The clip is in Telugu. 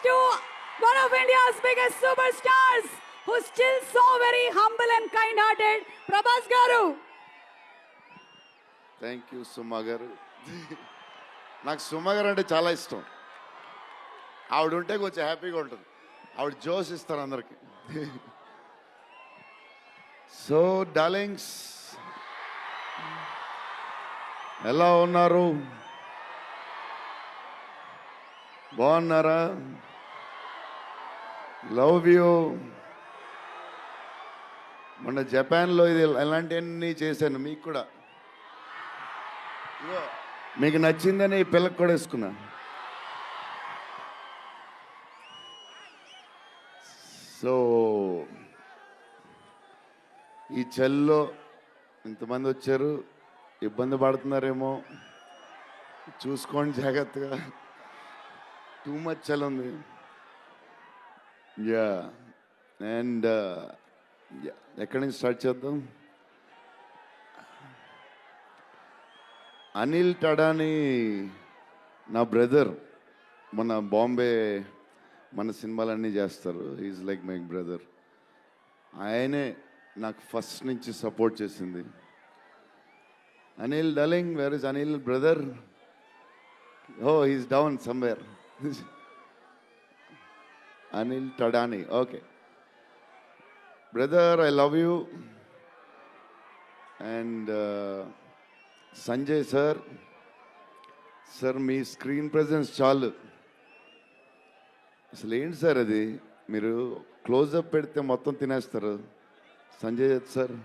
to one of India's biggest superstars, who's still so very humble and kind-hearted, Prabhas Garu. Thank you Suma garu. నాకు సుమా గారు అంటే చాలా ఇష్టం. ఆవిడ ఉంటే కొంచెం హ్యాపీగా ఉంటుంది. ఆవిడ జోష్ ఇస్తారు అందరికి. సో డార్లింగ్స్, ఎలా ఉన్నారు? బాగున్నారా? Love you. మొన్న జపాన్లో ఇది ఎలాంటివన్నీ చేశాను. మీకు కూడా మీకు నచ్చిందని ఈ పిల్లకి కూడా వేసుకున్నా. సో ఈ చలిలో ఇంతమంది వచ్చారు, ఇబ్బంది పడుతున్నారేమో, చూసుకోండి జాగ్రత్తగా. టూ మచ్ చలి ఉంది. యా అండ్ ఎక్కడి నుంచి స్టార్ట్ చేద్దాం? అనిల్ టడాని నా బ్రదర్. మన బాంబే మన సినిమాలన్నీ చేస్తారు. Is like my brother. ఆయనే నాకు ఫస్ట్ నుంచి సపోర్ట్ చేసింది. Anil darling, where is Anil brother? Oh is down somewhere. Anil Thadani, okay brother, I love you. And Sanjay sir, sir మీ స్క్రీన్ ప్రెజెన్స్ చాలు. అసలు ఏంటి సార్ అది? మీరు క్లోజప్ పెడితే మొత్తం తినేస్తారు. సంజయ్ సార్